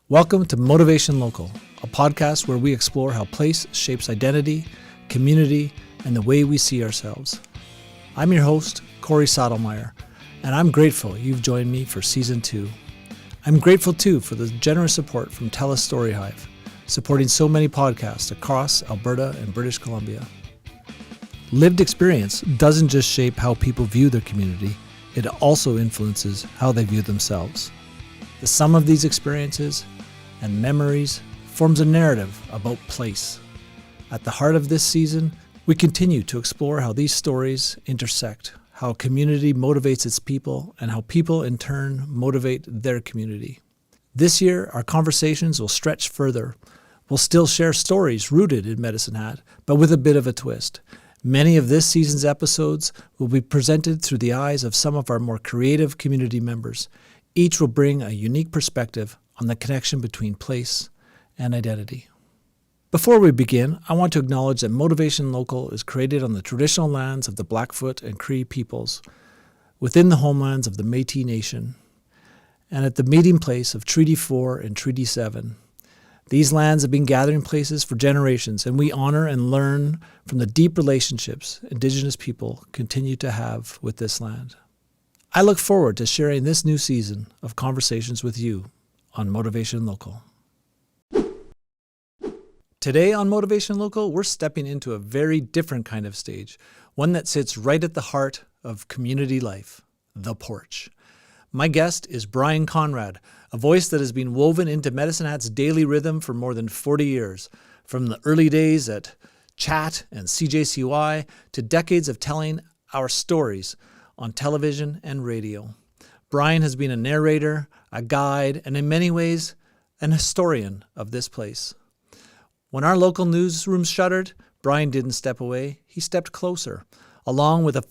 Welcome to Motivation Local, a podcast where we explore how place shapes identity, community, and the way we see ourselves. I'm your host, Corey Sadlemyer, and I'm grateful you've joined me for Season 2. I'm grateful too for the generous support from TELUS STORYHIVE, supporting so many podcasts across Alberta and British Columbia. Lived experience doesn't just shape how people view their community, it also influences how they view themselves. The sum of these experiences and memories forms a narrative about place. At the heart of this season, we continue to explore how these stories intersect, how community motivates its people, and how people in turn motivate their community. This year, our conversations will stretch further. We'll still share stories rooted in Medicine Hat, but with a bit of a twist. Many of this season's episodes will be presented through the eyes of some of our more creative community members. Each will bring a unique perspective on the connection between place and identity. Before we begin, I want to acknowledge that Motivation Local is created on the traditional lands of the Blackfoot and Cree peoples, within the homelands of the Métis Nation, and at the meeting place of Treaty 4 and Treaty 7. These lands have been gathering places for generations, and we honor and learn from the deep relationships Indigenous people continue to have with this land. I look forward to sharing this new season of conversations with you on Motivation Local. Today on Motivation Local, we're stepping into a very different kind of stage, one that sits right at the heart of community life, the porch. My guest is Brian Konrad, a voice that has been woven into Medicine Hat's daily rhythm for more than 40 years, from the early days at Chat and CJCY to decades of telling our stories on television and radio. Brian has been a narrator, a guide, and in many ways, an historian of this place. When our local newsrooms shuttered, Brian didn't step away, he stepped closer. Along with a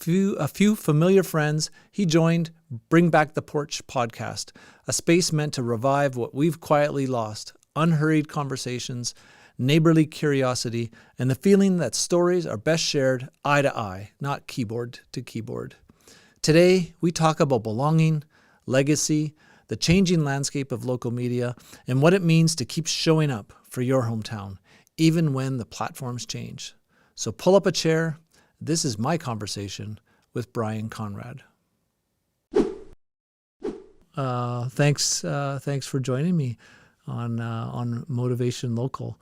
few familiar friends, he joined Bring Back the Porch podcast, a space meant to revive what we've quietly lost, unhurried conversations, neighborly curiosity, and the feeling that stories are best shared eye to eye, not keyboard to keyboard. Today, we talk about belonging, legacy, the changing landscape of local media, and what it means to keep showing up for your hometown, even when the platforms change. So pull up a chair. This is my conversation with Brian Konrad. Thanks for joining me on Motivation Local.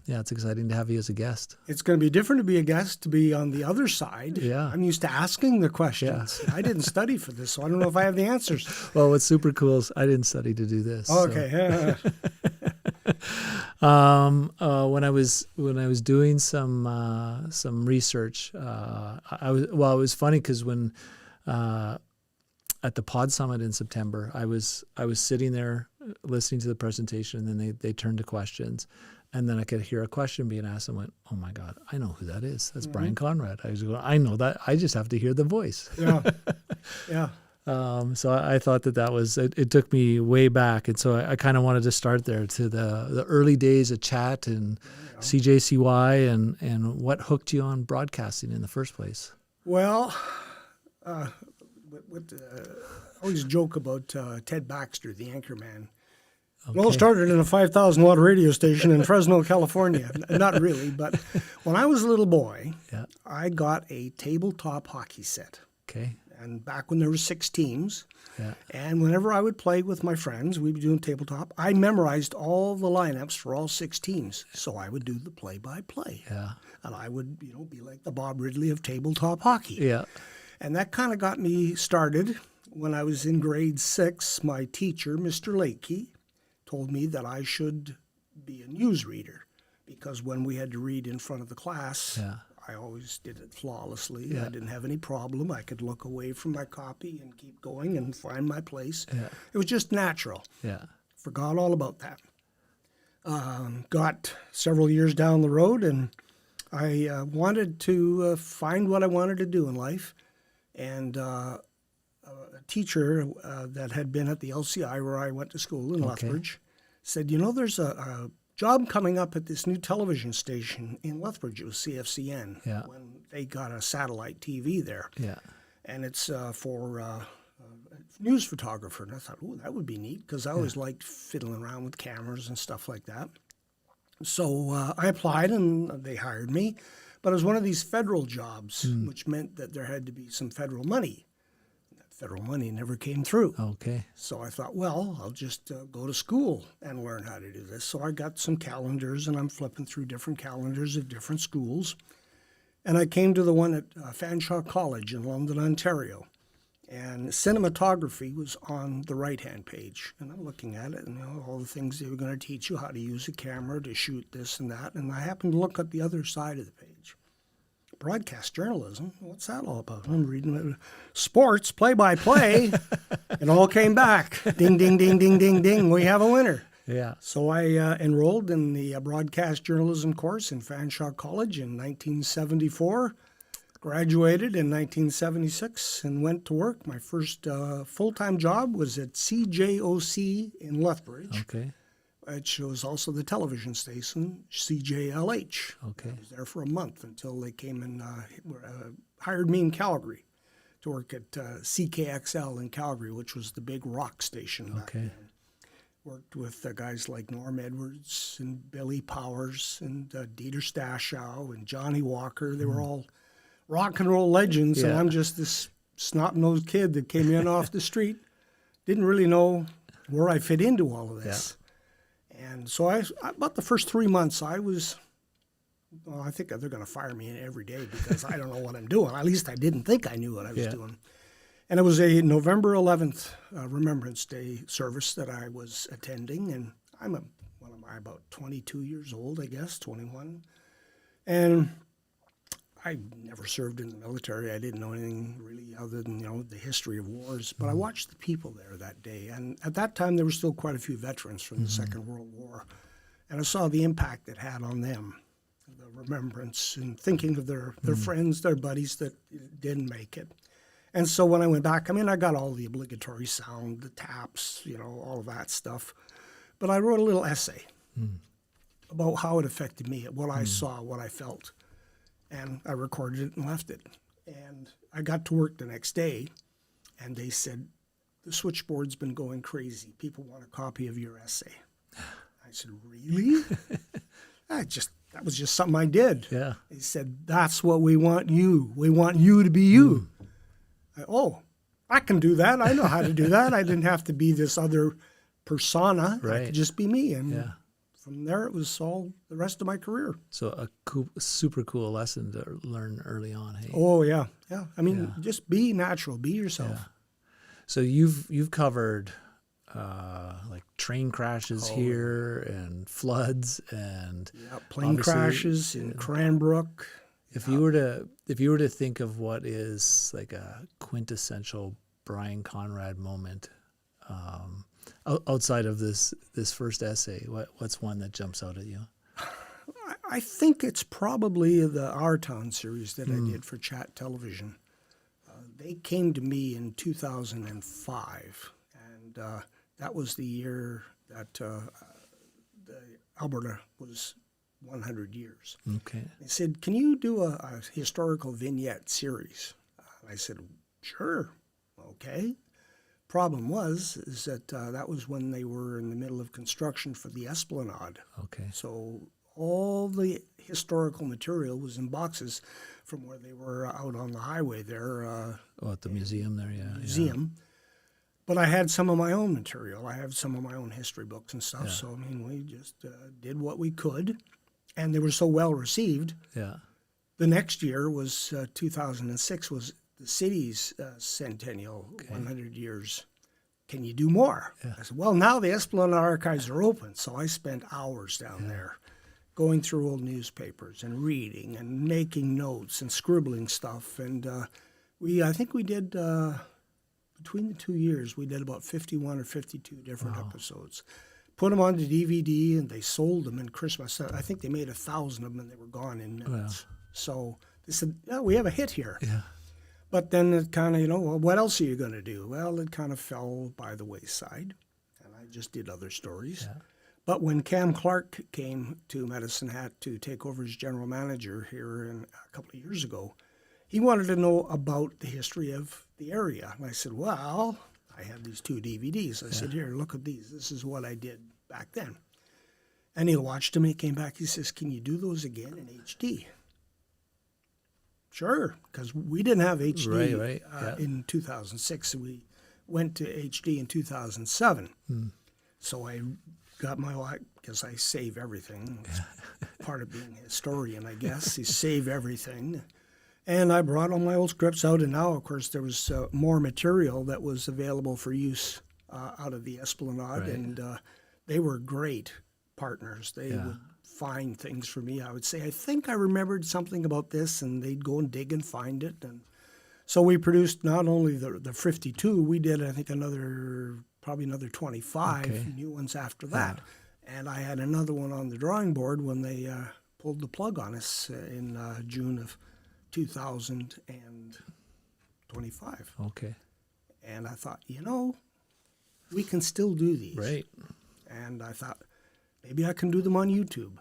It's exciting to have you as a guest. It's going to be different to be a guest, to be on the other side. Yeah. I'm used to asking the questions. Yeah. I didn't study for this, so I don't know if I have the answers. Well, what's super cool is I didn't study to do this. Oh, okay. So. When I was doing some research, it was funny because when at the Pod Summit in September, I was sitting there listening to the presentation, and then they turned to questions. And then I could hear a question being asked and went, oh my God, I know who that is. That's Brian Konrad. I was going, I know that. I just have to hear the voice. Yeah. Yeah. So I thought that was, it took me way back. And so I kind of wanted to start there to the early days of Chat and CJCY and what hooked you on broadcasting in the first place. Well, I always joke about Ted Baxter, the anchor man. Okay. It all started in a 5,000-watt radio station in Fresno, California. Not really, but when I was a little boy, I got a tabletop hockey set. Okay. And back when there were 6 teams, and whenever I would play with my friends, we'd be doing tabletop, I memorized all the lineups for all 6 teams. So I would do the play-by-play. Yeah. And I would, be like the Bob Ridley of tabletop hockey. Yeah. And that kind of got me started. When I was in grade 6, my teacher, Mr. Leahy, told me that I should be a newsreader because when we had to read in front of the class, I always did it flawlessly. Yeah. I didn't have any problem. I could look away from my copy and keep going and find my place. Yeah. It was just natural. Yeah. Forgot all about that. Got several years down the road, and I wanted to find what I wanted to do in life. And a teacher that had been at the LCI where I went to school in Lethbridge said, there's a job coming up at this new television station in Lethbridge. It was CFCN when they got a satellite TV there. Yeah. and it's for news photographer. And I thought, oh, that would be neat, because I always liked fiddling around with cameras and stuff like that. So I applied, and they hired me. But it was one of these federal jobs, which meant that there had to be some federal money. That federal money never came through. Okay. So I thought, well, I'll just go to school and learn how to do this. So I got some calendars, and I'm flipping through different calendars of different schools. And I came to the one at Fanshawe College in London, Ontario. And cinematography was on the right-hand page. And I'm looking at it, and all the things they were going to teach you, how to use a camera to shoot this and that. And I happened to look at the other side of the page. Broadcast journalism, what's that all about? I'm reading it. Sports, play-by-play. It all came back. Ding, ding, ding, ding, ding, ding. We have a winner. Yeah. So I enrolled in the broadcast journalism course in Fanshawe College in 1974. Graduated in 1976 and went to work. My first full-time job was at CJOC in Lethbridge, which was also the television station, CJLH. Okay. I was there for a month until they came and hired me in Calgary to work at CKXL in Calgary, which was the big rock station back then. Worked with guys like Norm Edwards and Billy Powers and Dieter Stashow and Johnny Walker. They were all rock and roll legends, and I'm just this snot-nosed kid that came in off the street, didn't really know where I fit into all of this. Yeah. And so about the first 3 months, I think they're going to fire me every day because I don't know what I'm doing. At least I didn't think I knew what I was doing. And it was a November 11th Remembrance Day service that I was attending, and about 22 years old, I guess, 21. And I never served in the military. I didn't know anything really other than, the history of wars. But I watched the people there that day. And at that time, there were still quite a few veterans from the Second World War. And I saw the impact it had on them, the remembrance and thinking of their friends, their buddies that didn't make it. And so when I went back, I got all the obligatory sound, the taps, all of that stuff. But I wrote a little essay about how it affected me, what I saw, what I felt. And I recorded it and left it. And I got to work the next day, and they said, the switchboard's been going crazy. People want a copy of your essay. I said, really? That was just something I did. Yeah. They said, that's what we want you. We want you to be you. I can do that. I know how to do that. I didn't have to be this other persona. Right. I could just be me. And from there, it was all the rest of my career. So a super cool lesson to learn early on. Hey? Oh, yeah. Yeah. Just be natural. Be yourself. Yeah. So you've covered like train crashes here and floods and plane crashes in Cranbrook. If you were to think of what is like a quintessential Brian Konrad moment, outside of this first essay, what's one that jumps out at you? I think it's probably the Our Town series that I did for Chat Television. They came to me in 2005, and that was the year that the Alberta was 100 years. Okay. They said, can you do a historical vignette series? I said, sure, okay. Problem is that that was when they were in the middle of construction for the Esplanade. Okay. So all the historical material was in boxes from where they were out on the highway there. At the museum there, yeah. Museum. Yeah. But I had some of my own material. I have some of my own history books and stuff. Yeah. So, we just did what we could. And they were so well received. Yeah. The next year was 2006 was the city's centennial, 100 years. Can you do more? Yeah. I said, well, now the Esplanade archives are open. So I spent hours down there going through old newspapers and reading and making notes and scribbling stuff. And I think we did, between the 2 years, we did about 51 or 52 different episodes. Put them on the DVD, and they sold them in Christmas. I think they made 1,000 of them, and they were gone in minutes. Wow. So they said, we have a hit here. Yeah. But then it kind of, well, what else are you going to do? Well, it kind of fell by the wayside, and I just did other stories. Yeah. But when Cam Clark came to Medicine Hat to take over as general manager here a couple of years ago, he wanted to know about the history of the area. And I said, well, I have these 2 DVDs. I said, here, look at these. This is what I did back then. And he watched them, and he came back. He says, can you do those again in HD? Sure, because we didn't have HD in 2006. We went to HD in 2007. So I got my, because I save everything. It's part of being a historian, I guess. You save everything. And I brought all my old scripts out, and now, of course, there was more material that was available for use out of the Esplanade, and they were great partners. They would find things for me. I would say, I think I remembered something about this, and they'd go and dig and find it. And so we produced not only the 52, we did, I think, probably another 25 new ones after that. And I had another one on the drawing board when they pulled the plug on us in June of 2025. Okay. And I thought, we can still do these. Right. And I thought, maybe I can do them on YouTube.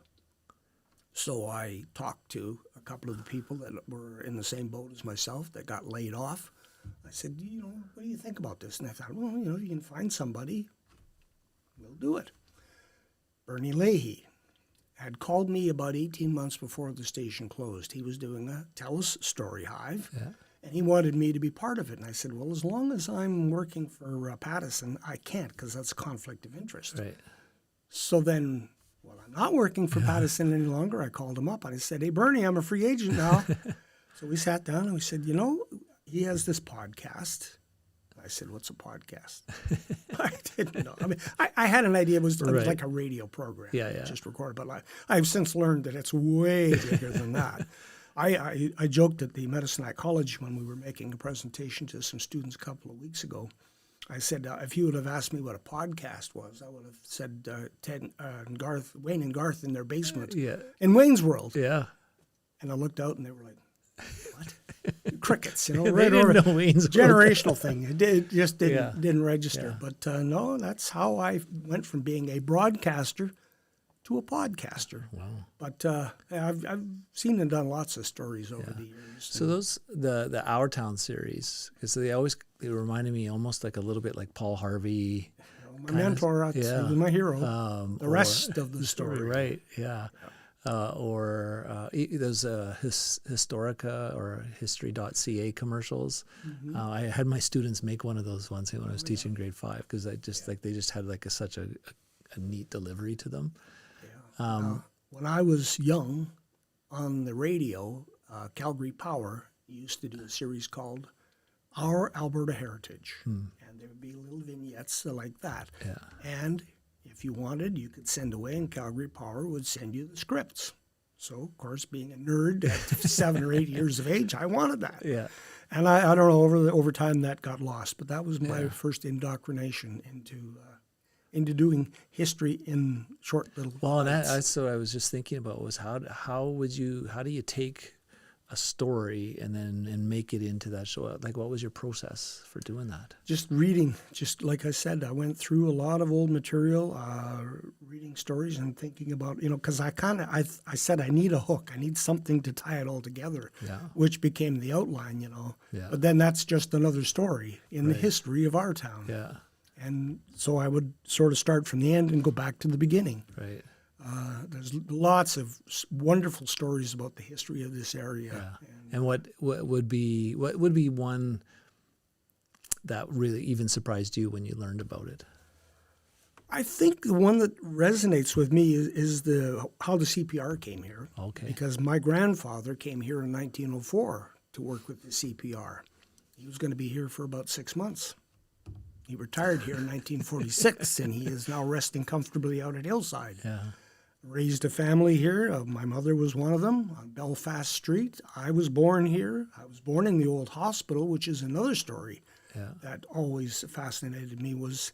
So I talked to a couple of the people that were in the same boat as myself that got laid off. I said, what do you think about this? And I thought, well, you can find somebody, we'll do it. Bernie Leahy had called me about 18 months before the station closed. He was doing a TELUS STORYHIVE, and he wanted me to be part of it. And I said, well, as long as I'm working for Pattison, I can't, because that's a conflict of interest. Right. So then, well, I'm not working for Pattison any longer. I called him up, and I said, hey, Bernie, I'm a free agent now. So we sat down, and we said, he has this podcast. I said, what's a podcast? I didn't know. I mean, I had an idea it was like a radio program, just recorded. But I've since learned that it's way bigger than that. I joked at the Medicine at College when we were making a presentation to some students a couple of weeks ago. I said, if you would have asked me what a podcast was, I would have said Wayne and Garth in their basement in Wayne's World. Yeah. And I looked out, and they were like, what? Crickets, right over. Know Wayne's generational thing. It just didn't register. Yeah. But no, that's how I went from being a broadcaster to a podcaster. Wow. But I've seen and done lots of stories over the years. So those the Our Town series, because they reminded me almost like a little bit like Paul Harvey. My mentor, he was my hero. The rest of the story. Right. Yeah. Those Historica or History.ca commercials. Mm-hmm. I had my students make one of those once when I was teaching grade 5, because they just had such a neat delivery to them. Yeah. When I was young, on the radio, Calgary Power used to do a series called Our Alberta Heritage, and there would be little vignettes like that. Yeah. And if you wanted, you could send away, and Calgary Power would send you the scripts. So, of course, being a nerd at 7 or 8 years of age, I wanted that. Yeah. And I don't know, over time that got lost, but that was my first indoctrination into doing history in short little. Well, and that's what I was just thinking about was how do you take a story and make it into that show? Like, what was your process for doing that? Just reading. Just like I said, I went through a lot of old material, reading stories and thinking about, because I said I need a hook. I need something to tie it all together, which became the outline, Yeah. But then that's just another story in the history of our town. Yeah. And so I would sort of start from the end and go back to the beginning. Right. There's lots of wonderful stories about the history of this area. Yeah. And what would be one that really even surprised you when you learned about it? I think the one that resonates with me is how the CPR came here. Okay. Because my grandfather came here in 1904 to work with the CPR. He was going to be here for about 6 months. He retired here in 1946, and he is now resting comfortably out at Hillside. Yeah. Raised a family here. My mother was one of them on Belfast Street. I was born here. I was born in the old hospital, which is another story that always fascinated me. Was,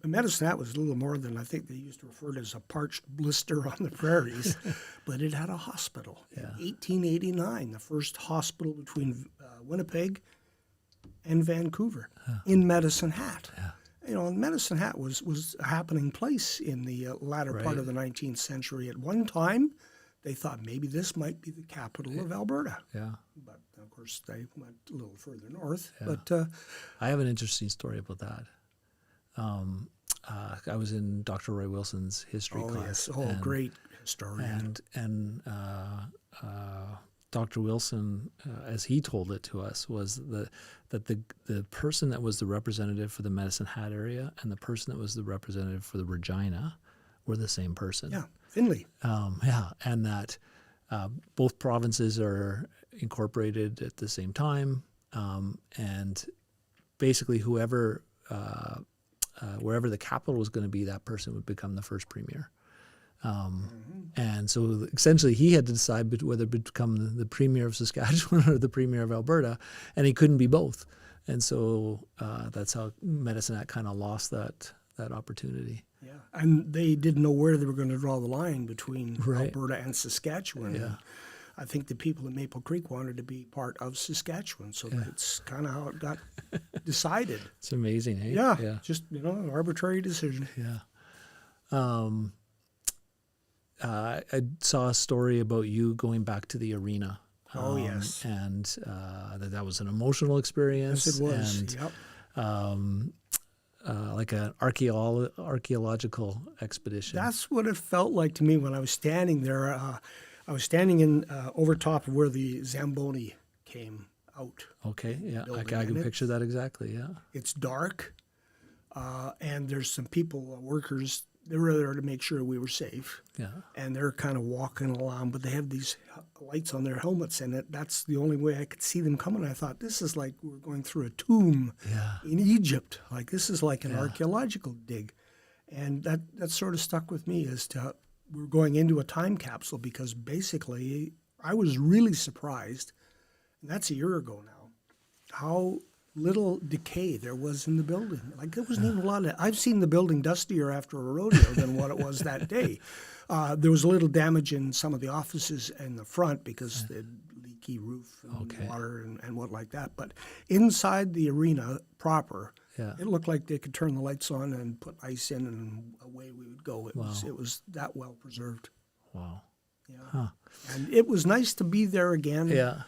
Medicine Hat was a little more than I think they used to refer to as a parched blister on the prairies, but it had a hospital. Yeah. In 1889, the first hospital between Winnipeg and Vancouver in Medicine Hat. Yeah. Medicine Hat was a happening place in the latter part of the 19th century. At one time, they thought maybe this might be the capital of Alberta. Yeah. But Of course, they went a little further north. Yeah. But I have an interesting story about that. I was in Dr. Roy Wilson's history class. Yes. Great historian. And Dr. Wilson, as he told it to us, was that the person that was the representative for the Medicine Hat area and the person that was the representative for the Regina were the same person. Yeah, Finley. And that both provinces are incorporated at the same time, and basically whoever, wherever the capital was going to be, that person would become the first premier. And so essentially he had to decide whether to become the premier of Saskatchewan or the premier of Alberta, and he couldn't be both. And so that's how Medicine Hat kind of lost that opportunity. Yeah, and they didn't know where they were going to draw the line between Right. Alberta and Saskatchewan. Yeah. And I think the people at Maple Creek wanted to be part of Saskatchewan, so that's kind of how it got decided. It's amazing, eh? Yeah, just an arbitrary decision. Yeah. I saw a story about you going back to the arena. Oh, yes. And that was an emotional experience. Yes, it was. And, Yep. like an archaeological expedition. That's what it felt like to me when I was standing there. I was standing in over top of where the Zamboni came out. Okay, yeah, I building, can and picture that exactly, yeah. It's dark, and there's some people, workers, they were there to make sure we were safe. Yeah. And they're kind of walking along, but they have these lights on their helmets, and that's the only way I could see them coming. I thought, this is like we're going through a tomb in Egypt. Like, this is like an archaeological dig. And that sort of stuck with me as to we're going into a time capsule, because basically I was really surprised, and that's a year ago now, how little decay there was in the building. Like, there wasn't even a lot of, I've seen the building dustier after a rodeo than what it was that day. There was a little damage in some of the offices in the front because the leaky roof and water and what like that. But inside the arena proper, it looked like they could turn the lights on and put ice in, and away we would go. It was that well preserved. Wow. Yeah. Huh. And it was nice to be there again. Yeah.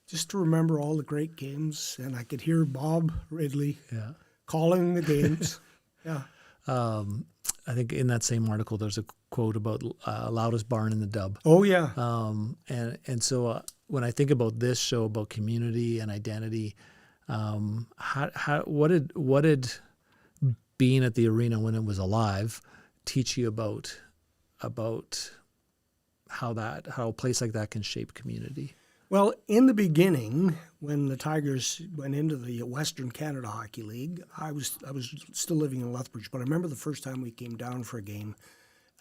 Just to remember all the great games, and I could hear Bob Ridley calling the games. Yeah. I think in that same article, there's a quote about loudest barn in the dub. Oh, yeah. And so when I think about this show about community and identity, what did being at the arena when it was alive teach you about how a place like that can shape community? Well, in the beginning, when the Tigers went into the Western Canada Hockey League, I was still living in Lethbridge, but I remember the first time we came down for a game,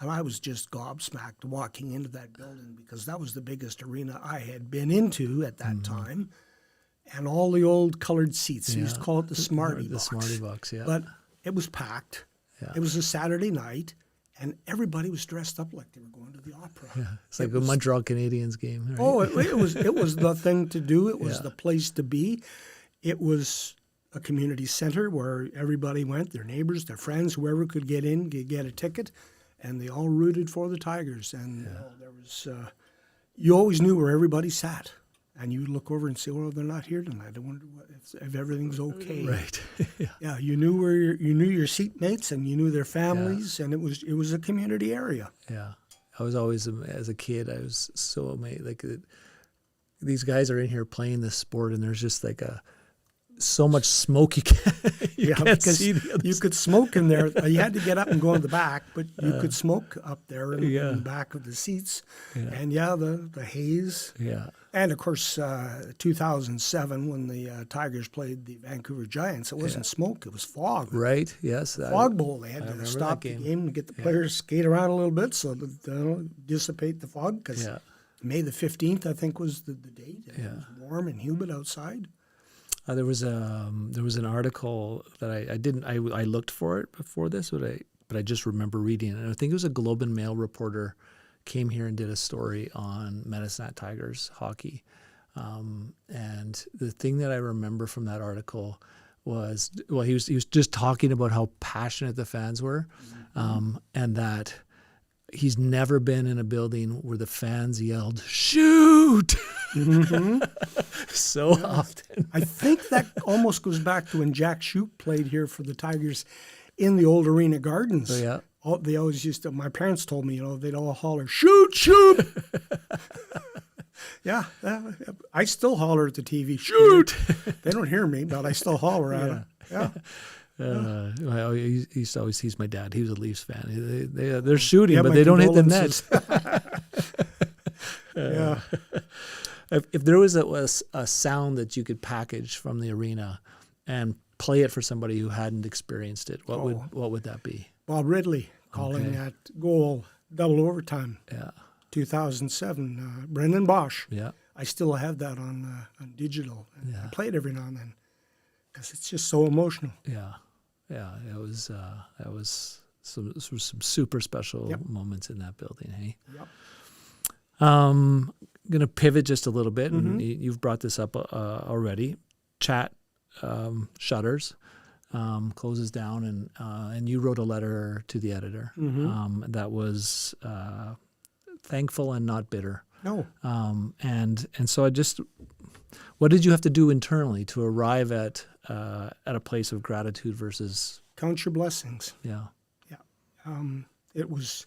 and I was just gobsmacked walking into that building, because that was the biggest arena I had been into at that time, and all the old colored seats. We used to call it the Smarty Box. The Smarty Box, yeah. But it was packed. Yeah. It was a Saturday night, and everybody was dressed up like they were going to the opera. Yeah. It's like a Montreal Canadiens game. Right? Oh, it was the thing to do. It was the place to be. It was a community center where everybody went, their neighbors, their friends, whoever could get in, could get a ticket, and they all rooted for the Tigers. And there was, you always knew where everybody sat. And you look over and say, well, they're not here tonight. I wonder if everything's okay. Right. Yeah, you knew you knew your seatmates, and you knew their families, and it was a community area. Yeah, I was always, as a kid, I was so amazed. Like, these guys are in here playing this sport, and there's just like so much smoke you can't see the other you could smoke in there. You had to get up and go in the back, but you could smoke up there in the back of the seats. Yeah. And the haze. Yeah. And of course, 2007 when the Tigers played the Vancouver Giants, it wasn't smoke; it was fog. Right. Yes. Fog bowl. They had to stop the game and get the players skate around a little bit so that they'll dissipate the fog. Because May the 15th, I think, was the date. It was warm and humid outside. There was an article that I looked for it before this, but I just remember reading it. And I think it was a Globe and Mail reporter came here and did a story on Medicine Hat Tigers hockey. And the thing that I remember from that article was, well, he was just talking about how passionate the fans were, and that he's never been in a building where the fans yelled, "Shoot!" so often. I think that almost goes back to when Jack Shoup played here for the Tigers in the old Arena Gardens. Oh, yeah. They always used to, my parents told me, they'd all holler, "Shoot, shoot!" Yeah, I still holler at the TV, "Shoot!" They don't hear me, but I still holler at them. Yeah. He used to always tease my dad. He was a Leafs fan. They're shooting, but they don't hit the net. Yeah. If there was a sound that you could package from the arena and play it for somebody who hadn't experienced it, what would that be? Bob Ridley calling that goal, double overtime. Yeah. 2007, Brendan Bosch. Yeah. I still have that on digital. Yeah. I play it every now and then because it's just so emotional. Yeah. Yeah. It was some super special moments in that building. Hey. Yep. I'm going to pivot just a little bit, and you've brought this up already. Chat shutters closes down, and you wrote a letter to the editor that was thankful and not bitter. No. And so what did you have to do internally to arrive at a place of gratitude versus Count your blessings. Yeah. It was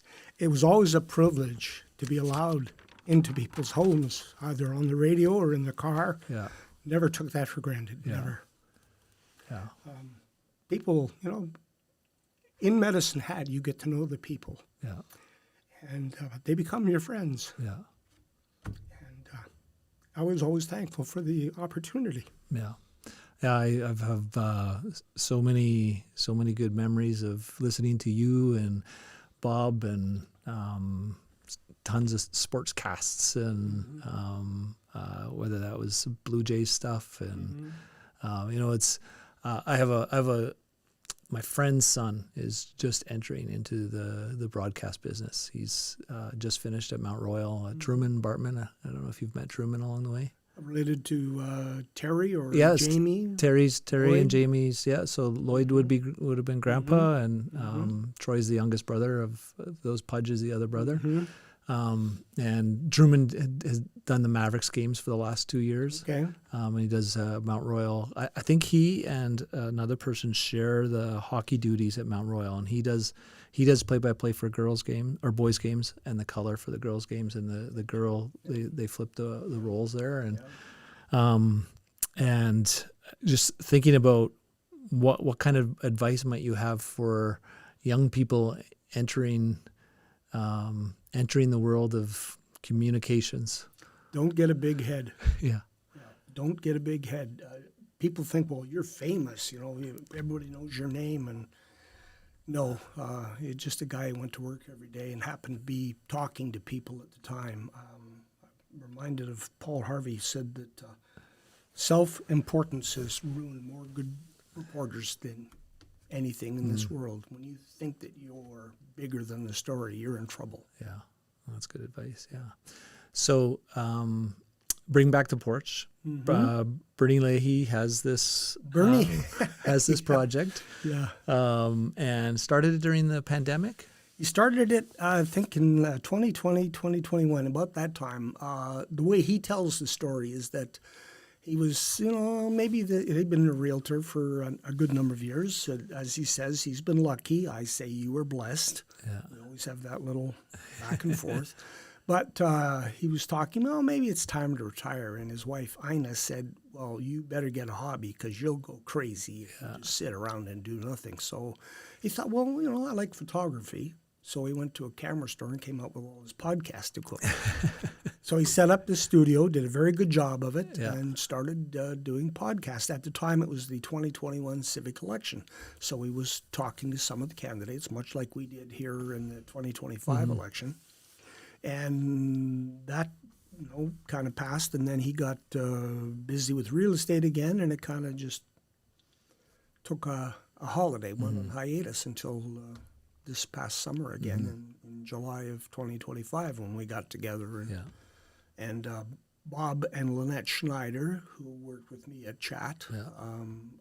always a privilege to be allowed into people's homes, either on the radio or in the car. Yeah. Never took that for granted. Yeah. Never. Yeah. People, in Medicine Hat, you get to know the people. Yeah. And they become your friends. Yeah. And I was always thankful for the opportunity. Yeah. Yeah, I have so many good memories of listening to you and Bob and tons of sports casts and whether that was Blue Jays stuff and it's I have my friend's son is just entering into the broadcast business. He's just finished at Mount Royal. Truman Bartman. I don't know if you've met Truman along the way. Related to Terry or Jamie? Terry Lloyd? And Jamie's. Yeah, so Lloyd would have been Grandpa, and Troy's the youngest brother of those. Pudge is the other brother. And Truman has done the Mavericks games for the last 2 years. Okay. And he does Mount Royal. I think he and another person share the hockey duties at Mount Royal, and he does play-by-play for girls' game or boys' games, and the color for the girls' games, and the girl they flip the roles there, and just thinking about what kind of advice might you have for young people entering the world of communications. Don't get a big head. Yeah. Don't get a big head. People think, well, you're famous, everybody knows your name. And no, you're just a guy who went to work every day and happened to be talking to people at the time. I'm reminded of Paul Harvey said that self-importance has ruined more good reporters than anything in this world. When you think that you're bigger than the story, you're in trouble. Yeah, that's good advice. Yeah. So, bring back the porch. Bernie Leahy has this. Has this project. Yeah. And started it during the pandemic. He started it, I think, in 2020, 2021. About that time, the way he tells the story is that he was, he'd been a realtor for a good number of years. As he says, he's been lucky. I say you were blessed. Yeah. We always have that little back and forth. But he was talking, maybe it's time to retire. And his wife, Ina, said, well, you better get a hobby because you'll go crazy if you just sit around and do nothing. So he thought, well, I like photography. So he went to a camera store and came up with all his podcast equipment. So he set up the studio, did a very good job of it, and started doing podcasts. At the time, it was the 2021 civic election. So he was talking to some of the candidates, much like we did here in the 2025 election. And that, kind of passed. And then he got busy with real estate again, and it kind of just took a holiday, went on hiatus until this past summer again in July of 2025 when we got together. And Bob and Lynette Schneider, who worked with me at Chat,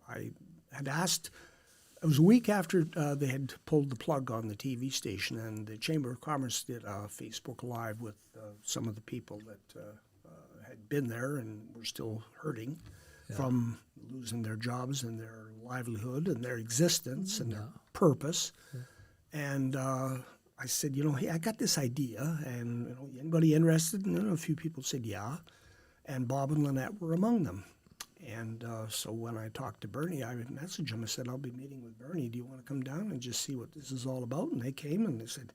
I had asked, it was a week after they had pulled the plug on the TV station, and the Chamber of Commerce did a Facebook Live with some of the people that had been there and were still hurting from losing their jobs and their livelihood and their existence and their purpose. And I said, hey, I got this idea, and anybody interested? And a few people said, yeah. And Bob and Lynette were among them. And so when I talked to Bernie, I would message him. I said, I'll be meeting with Bernie. Do you want to come down and just see what this is all about? And they came and they said,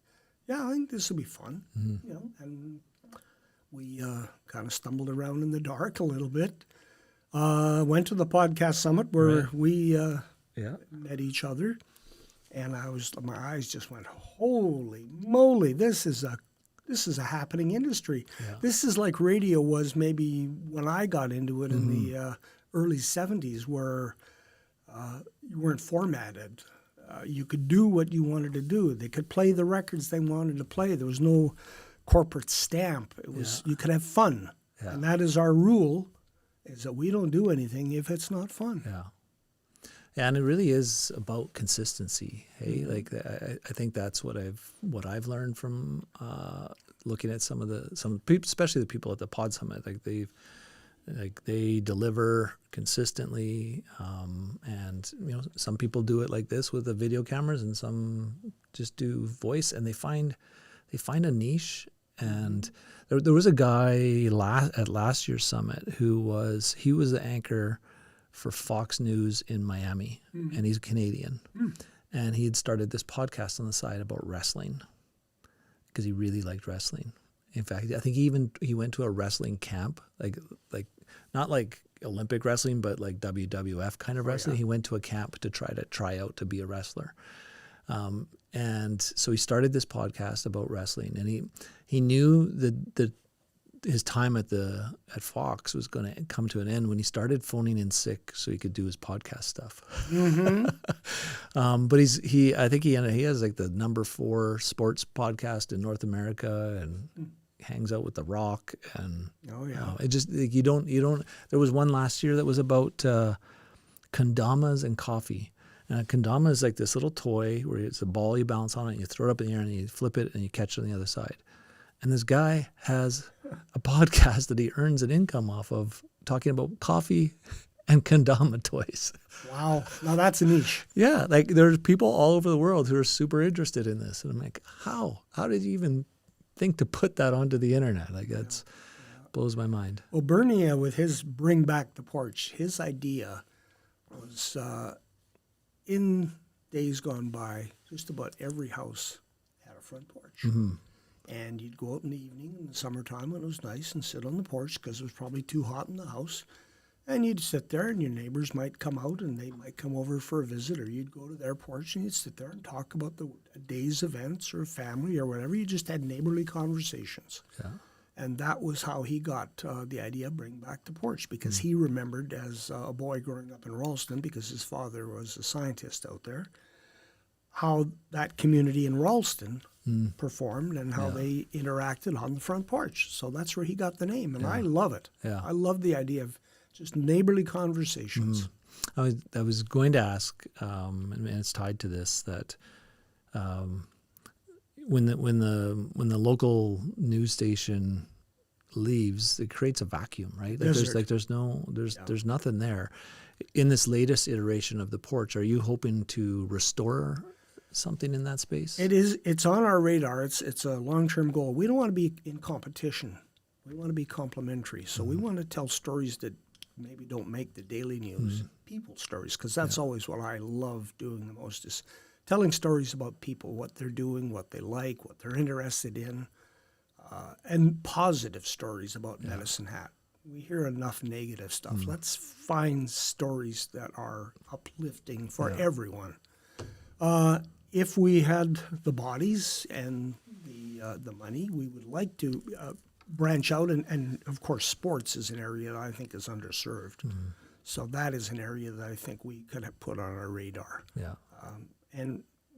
yeah, I think this will be fun. And we kind of stumbled around in the dark a little bit. Went to the podcast summit where we met each other. And my eyes just went, holy moly, this is a happening industry. Yeah. This is like radio was maybe when I got into it in the early 70s, where you weren't formatted. You could do what you wanted to do. They could play the records they wanted to play. There was no corporate stamp. It was you could have fun. Yeah. And that is our rule, is that we don't do anything if it's not fun. Yeah. Yeah, and it really is about consistency. Hey, like I think that's what I've learned from looking at some people, especially the people at the Pod Summit. They deliver consistently, and some people do it like this with the video cameras, and some just do voice, and they find a niche. And there was a guy at last year's summit who was the anchor for Fox News in Miami, and he's Canadian. And he had started this podcast on the side about wrestling because he really liked wrestling. In fact, I think he went to a wrestling camp, like not like Olympic wrestling, but like WWF kind of wrestling. He went to a camp to try out to be a wrestler. And so he started this podcast about wrestling, and he knew that his time at Fox was going to come to an end when he started phoning in sick so he could do his podcast stuff. But I think he has like the number 4 sports podcast in North America, and hangs out with The Rock. And it just like, you don't. There was one last year that was about kendamas and coffee. And a kendama is like this little toy where it's a ball you bounce on it, and you throw it up in the air, and you flip it, and you catch it on the other side. And this guy has a podcast that he earns an income off of, talking about coffee and kendama toys. Wow. Now that's a niche. Yeah. Like there's people all over the world who are super interested in this. And I'm like, how? How did you even think to put that onto the internet? Like that's blows my mind. Well, Bernie, with his Bring Back the Porch, his idea was in days gone by, just about every house had a front porch. And you'd go out in the evening in the summertime when it was nice and sit on the porch because it was probably too hot in the house. And you'd sit there, and your neighbors might come out, and they might come over for a visit, or you'd go to their porch and you'd sit there and talk about the day's events or family or whatever. You just had neighborly conversations. Yeah. And that was how he got the idea of Bring Back the Porch, because he remembered as a boy growing up in Ralston, because his father was a scientist out there, how that community in Ralston performed and how they interacted on the front porch. So that's where he got the name, and I love it. Yeah. I love the idea of just neighborly conversations. I was going to ask, and it's tied to this, that when the local news station leaves, it creates a vacuum, right? There's nothing there. In this latest iteration of the porch, are you hoping to restore something in that space? It is. It's on our radar. It's a long-term goal. We don't want to be in competition. We want to be complementary. So we want to tell stories that maybe don't make the daily news, people stories, because that's always what I love doing the most, is telling stories about people, what they're doing, what they like, what they're interested in, and positive stories about Medicine Hat. We hear enough negative stuff. Let's find stories that are uplifting for everyone. If we had the bodies and the money, we would like to branch out, and of course sports is an area that I think is underserved. So that is an area that I think we could have put on our radar. Yeah.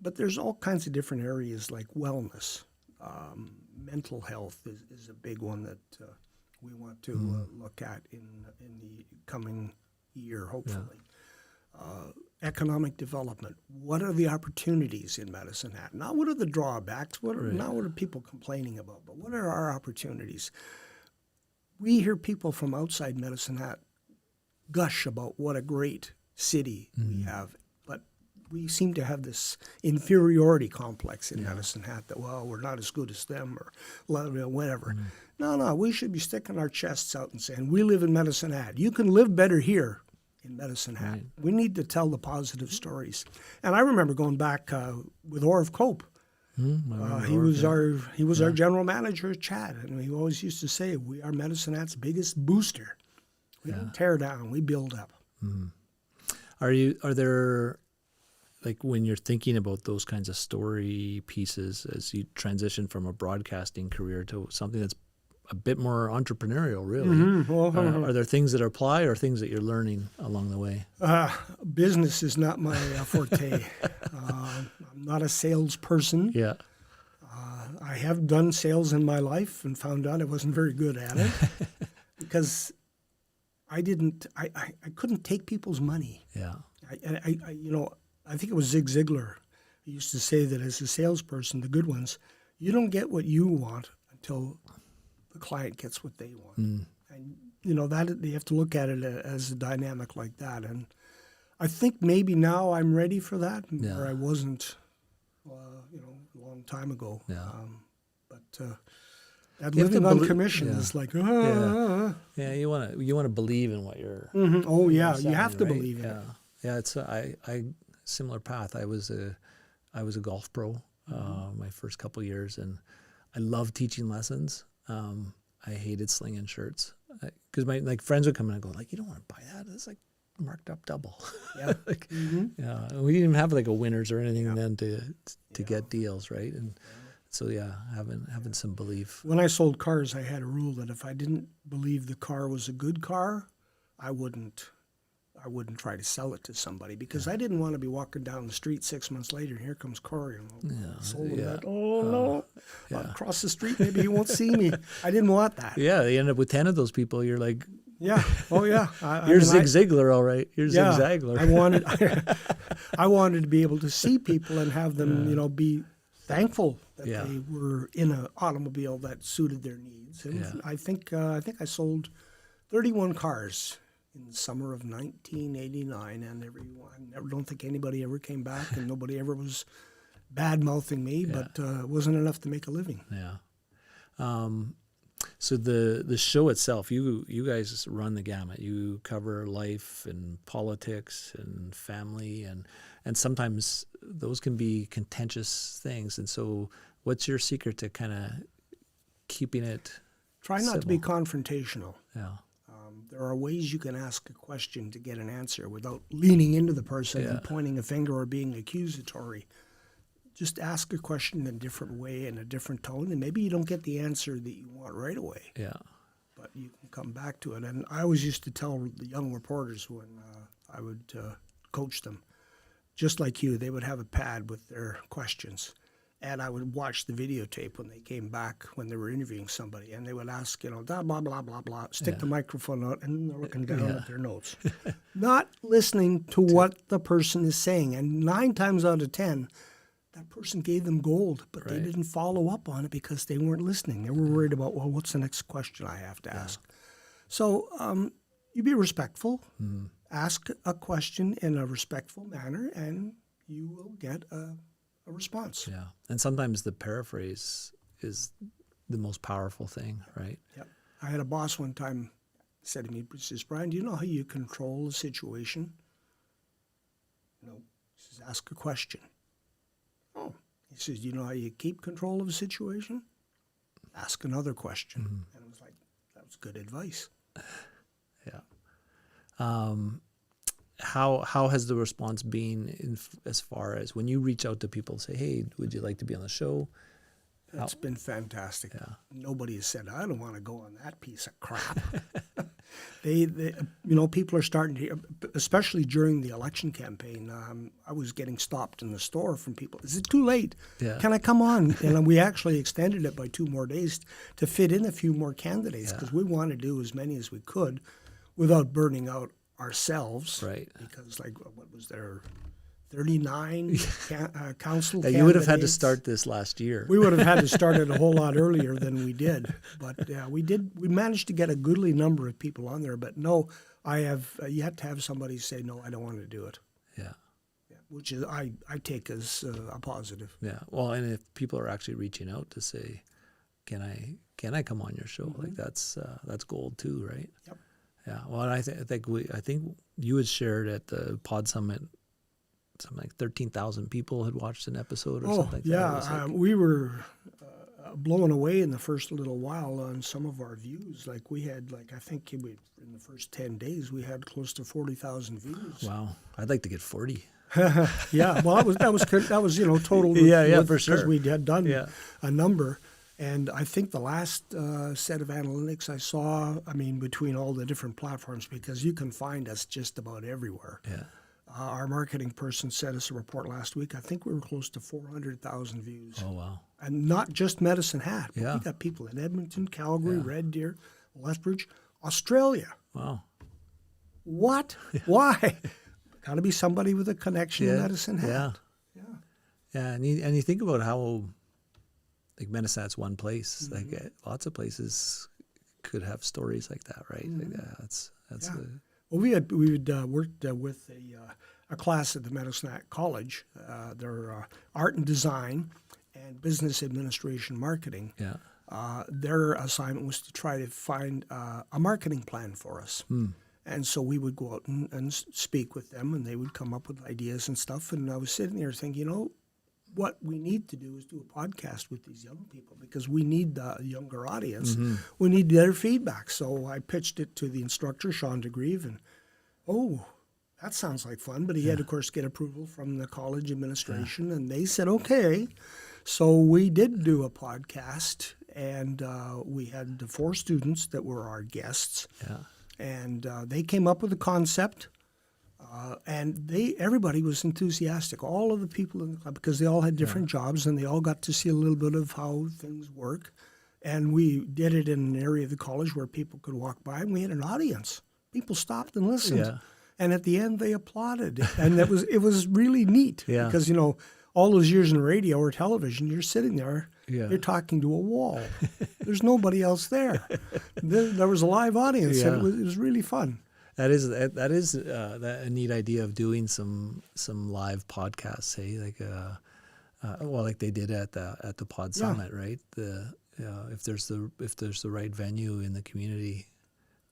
But there's all kinds of different areas like wellness. Mental health is a big one that we want to look at in the coming year, hopefully. Economic development. What are the opportunities in Medicine Hat? Not what are the drawbacks, not what are people complaining about, but what are our opportunities? we hear people from outside Medicine Hat gush about what a great city we have, but we seem to have this inferiority complex in Medicine Hat that, well, we're not as good as them or whatever. No, we should be sticking our chests out and saying, we live in Medicine Hat. You can live better here in Medicine Hat. Right. We need to tell the positive stories. And I remember going back with Orv Cope. He was our general manager at Chad, and he always used to say, we are Medicine Hat's biggest booster. We don't tear down, we build up. Are there, like, when you're thinking about those kinds of story pieces as you transition from a broadcasting career to something that's a bit more entrepreneurial, really, are there things that apply or things that you're learning along the way? Business is not my forte. I'm not a salesperson. Yeah. I have done sales in my life and found out I wasn't very good at it because I couldn't take people's money. Yeah. I think it was Zig Ziglar who used to say that as a salesperson, the good ones, you don't get what you want until the client gets what they want. And, that you have to look at it as a dynamic like that. And I think maybe now I'm ready for that, where I wasn't, a long time ago. Yeah. That living on commission is like, you want to believe in what you're. Oh yeah, you have to right? believe in it. Yeah, it's I similar path. I was a golf pro my first couple years, and I loved teaching lessons. I hated slinging shirts because my friends would come in and go like, you don't want to buy that. It's like marked up double. Yeah. Yeah. And we didn't even have like a winners or anything then to get deals, right? And so having some belief. When I sold cars, I had a rule that if I didn't believe the car was a good car, I wouldn't try to sell it to somebody because I didn't want to be walking down the street 6 months later and here comes Corey and sold him that. Oh no! Across the street, maybe he won't see me. I didn't want that. Yeah, you end up with 10 of those people. You're like, yeah, oh yeah. You're Zig Ziglar, all right. You're Zig Ziglar. I wanted to be able to see people and have them, be thankful that they were in an automobile that suited their needs. And I think I sold 31 cars in the summer of 1989, and I don't think anybody ever came back, and nobody ever was bad-mouthing me, but it wasn't enough to make a living. Yeah. So the show itself, you guys run the gamut. You cover life and politics and family, and sometimes those can be contentious things. And so what's your secret to kind of keeping it Try not civil? To be confrontational. Yeah. There are ways you can ask a question to get an answer without leaning into the person and pointing a finger or being accusatory. Just ask a question in a different way, in a different tone, and maybe you don't get the answer that you want right away. Yeah. But you can come back to it. And I always used to tell the young reporters when I would coach them, just like you, they would have a pad with their questions. And I would watch the videotape when they came back, when they were interviewing somebody, and they would ask, blah, blah, blah, blah, blah, stick the microphone out, and they're looking down at their notes. Not listening to what the person is saying. And 9 times out of 10, that person gave them gold, but they didn't follow up on it because they weren't listening. They were worried about, well, what's the next question I have to ask? So you be respectful. Ask a question in a respectful manner, and you will get a response. Yeah. And sometimes the paraphrase is the most powerful thing, right? Yep. I had a boss one time said to me, he says, Brian, do you know how you control a situation? No. He says, ask a question. Oh. He says, do you know how you keep control of a situation? Ask another question. And it was like, that was good advice. Yeah. How has the response been as far as when you reach out to people and say, hey, would you like to be on the show? It's been fantastic. Yeah. Nobody has said, I don't want to go on that piece of crap. People are starting to, especially during the election campaign, I was getting stopped in the store from people. Is it too late? Yeah. Can I come on? And we actually extended it by 2 more days to fit in a few more candidates because we want to do as many as we could without burning out ourselves. Right. Because what was there, 39 council You would have had to candidates. start this last year. We would have had to start it a whole lot earlier than we did. But we did. We managed to get a goodly number of people on there. But no, I have yet to have somebody say, no, I don't want to do it. Yeah. Which is I take as a positive. Yeah. Well, and if people are actually reaching out to say, can I come on your show? Mm-hmm. Like that's gold too, right? Yep. Yeah. Well, and I think you had shared at the Pod Summit, something like 13,000 people had watched an episode or something like that. Yeah, we were blown away in the first little while on some of our views. Like we had, I think in the first 10 days, we had close to 40,000 views. Wow, I'd like to get 40. Yeah, well, that was total. Yeah, for sure. Because we had done a number. And I think the last set of analytics I saw, between all the different platforms, because you can find us just about everywhere. Yeah. Our marketing person sent us a report last week. I think we were close to 400,000 views. Oh, wow. And not just Medicine Hat. But Yeah. we got people in Edmonton, Calgary, Red Deer, Lethbridge, Australia. Wow. What? Why? Got to be somebody with a connection to Medicine Hat. Yeah. Yeah. Yeah, and you think about how, like, Medicine Hat's one place. Mm-hmm. Like, lots of places could have stories like that, right? Mm-hmm. Like, that's Well, we had worked with a class at the Medicine Hat College. Their art and design and business administration marketing. yeah. Their assignment was to try to find a marketing plan for us. And so we would go out and speak with them, and they would come up with ideas and stuff. And I was sitting there thinking, what we need to do is do a podcast with these young people because we need the younger audience. Mm-hmm. We need their feedback. So I pitched it to the instructor, Sean DeGrieve, and, that sounds like fun. But he had, of course, get approval from the college administration, and they said, okay. So we did do a podcast, and we had 4 students that were our guests. Yeah. And they came up with a concept. And everybody was enthusiastic, all of the people in the club, because they all had different jobs and they all got to see a little bit of how things work. And we did it in an area of the college where people could walk by, and we had an audience. People stopped and listened. Yeah. And at the end, they applauded. And it was really neat because, all those years in radio or television, you're sitting there, you're talking to a wall. There's nobody else there. There was a live audience, and it was really fun. That is a neat idea of doing some live podcasts, hey, like they did at the Pod Summit, right? If there's the right venue in the community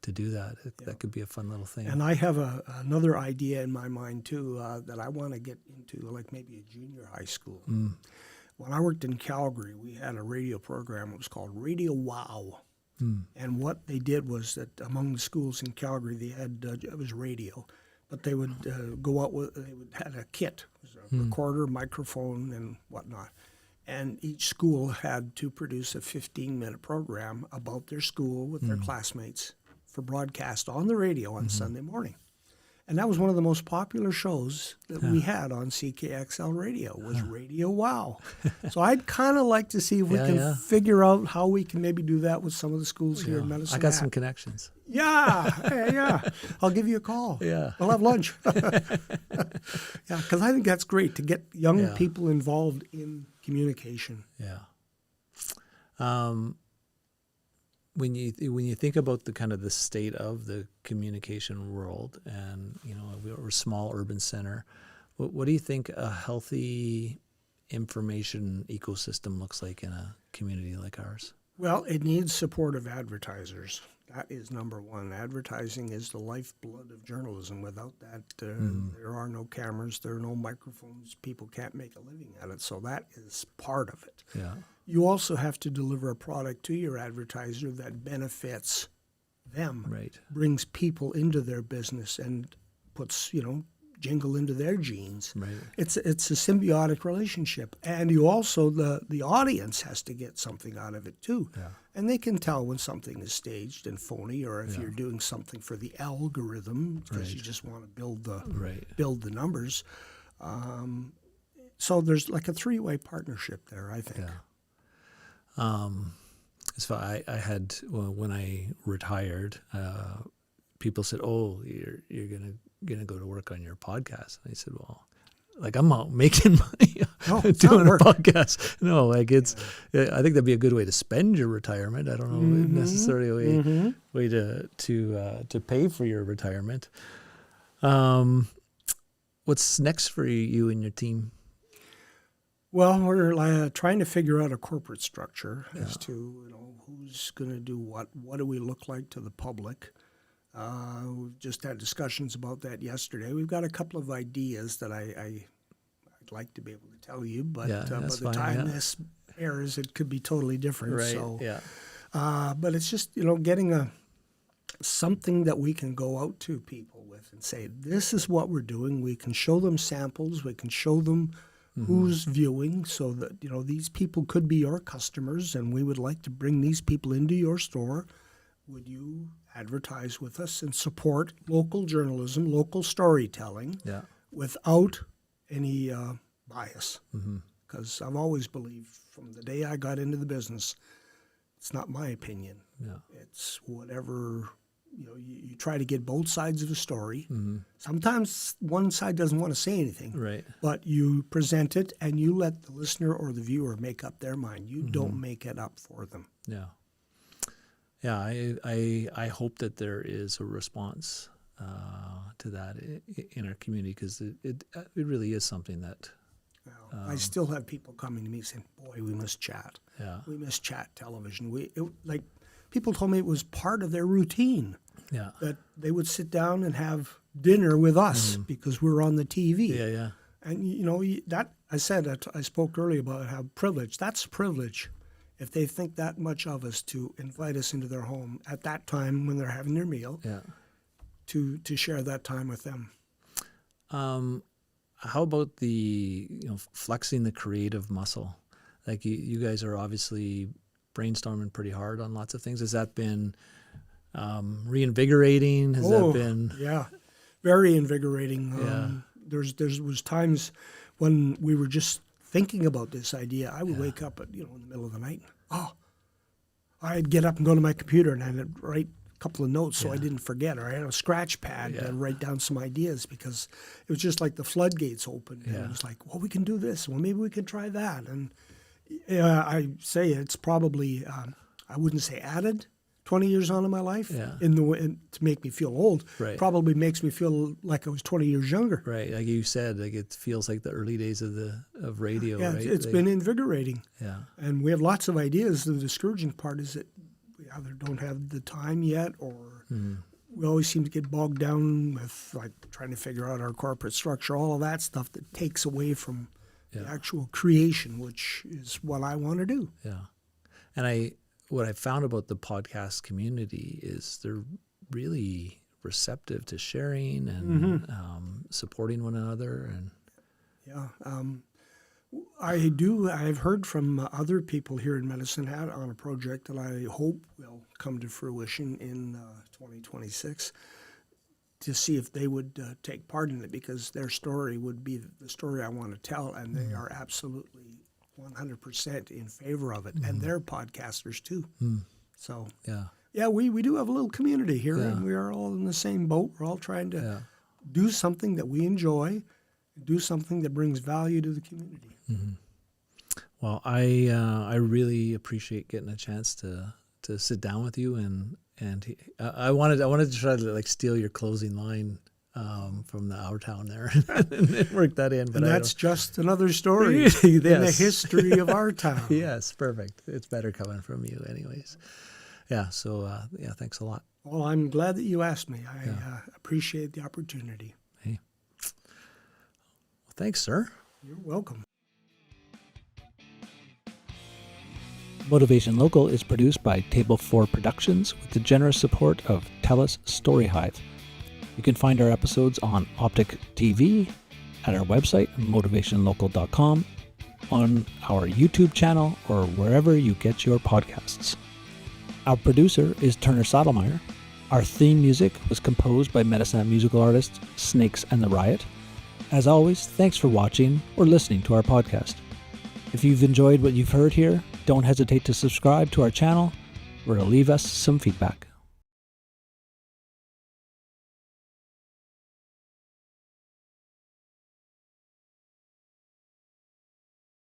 to do that, that could be a fun little thing. And I have another idea in my mind too that I want to get into, like maybe a junior high school. When I worked in Calgary, we had a radio program. It was called Radio Wow. And what they did was that among the schools in Calgary, they had it was radio, but they would go out had a kit, it was a recorder, microphone, and whatnot. And each school had to produce a 15-minute program about their school with their classmates for broadcast on the radio on Sunday morning. And that was one of the most popular shows that we had on CKXL radio was Radio Wow. So I'd kind of like to see if we can figure out how we can maybe do that with some of the schools here in Medicine Hat. I got some connections. Yeah. I'll give you a call. Yeah. We'll have lunch. Because I think that's great to get young people involved in communication. Yeah. When you think about the kind of the state of the communication world, and we're a small urban center, what do you think a healthy information ecosystem looks like in a community like ours? Well, it needs supportive advertisers. That is number one. Advertising is the lifeblood of journalism. Without that, there are no cameras, there are no microphones. People can't make a living at it. So that is part of it. Yeah. You also have to deliver a product to your advertiser that benefits them, Right. brings people into their business and puts, jingle into their jeans. Right. It's a symbiotic relationship. And you also, the audience has to get something out of it too. Yeah. And they can tell when something is staged and phony, or if you're doing something for the algorithm because you just want to build the numbers. So there's like a 3-way partnership there, I think. Yeah. So I had, when I retired, people said, "Oh, you're gonna go to work on your podcast." And I said, "Well, like I'm out making money doing a podcast. No, like I think that'd be a good way to spend your retirement. I don't know necessarily a way to pay for your retirement. What's next for you and your team? Well, we're trying to figure out a corporate structure as to who's going to do what. What do we look like to the public? We've just had discussions about that yesterday. We've got a couple of ideas that I'd like to be able to tell you, but by the time this airs, it could be totally different. Right. So, yeah. But it's just getting something that we can go out to people with and say, this is what we're doing. We can show them samples. We can show them who's viewing, so that these people could be your customers, and we would like to bring these people into your store. Would you advertise with us and support local journalism, local storytelling, without any bias? Because I've always believed from the day I got into the business, it's not my opinion. It's whatever. You try to get both sides of the story. Sometimes one side doesn't want to say anything, right? But you present it, and you let the listener or the viewer make up their mind. You don't make it up for them. I hope that there is a response to that in our community, because it really is something that. I still have people coming to me saying, "Boy, we miss chat. We miss chat television." People told me it was part of their routine. That they would sit down and have dinner with us because we're on the TV. And that I spoke earlier about how privilege. That's privilege. If they think that much of us, to invite us into their home at that time when they're having their meal, to share that time with them. How about the flexing the creative muscle? Like you guys are obviously brainstorming pretty hard on lots of things. Has that been reinvigorating? Has that been? Yeah, very invigorating. There was times when we were just thinking about this idea. I would wake up in the middle of the night. I'd get up and go to my computer and I'd write a couple of notes so I didn't forget, or I had a scratch pad to write down some ideas, because it was just like the floodgates opened. And it was like, well, we can do this. Well, maybe we can try that. And I say it's probably, I wouldn't say added 20 years on in my life to make me feel old. Probably makes me feel like I was 20 years younger. Right, like you said, like it feels like the early days of radio. Yeah, right? It's been invigorating. Yeah, and we have lots of ideas. The discouraging part is that we either don't have the time yet, or we always seem to get bogged down with trying to figure out our corporate structure, all of that stuff that takes away from the actual creation, which is what I want to do. Yeah. And what I found about the podcast community is they're really receptive to sharing and supporting one another. And I've heard from other people here in Medicine Hat on a project that I hope will come to fruition in 2026, to see if they would take part in it, because their story would be the story I want to tell, and they are absolutely 100% in favor of it, and they're podcasters too. So we do have a little community here, and we are all in the same boat. We're all trying to do something that we enjoy, do something that brings value to the community. Well, I really appreciate getting a chance to sit down with you, and I wanted to try to steal your closing line from the Our Town there and work that in. But that's just another story in the history of our town. Yes, perfect. It's better coming from you anyways. Yeah, so thanks a lot. Well, I'm glad that you asked me. I appreciate the opportunity. Hey. Well, thanks, sir. You're welcome. Motivation Local is produced by Table 4 Productions with the generous support of TELUS STORYHIVE. You can find our episodes on Optic TV, at our website, motivationlocal.com, on our YouTube channel, or wherever you get your podcasts. Our producer is Corey Sadlemyer. Our theme music was composed by Medicine Hat musical artist Snakes and the Riot. As always, thanks for watching or listening to our podcast. If you've enjoyed what you've heard here, don't hesitate to subscribe to our channel or to leave us some feedback.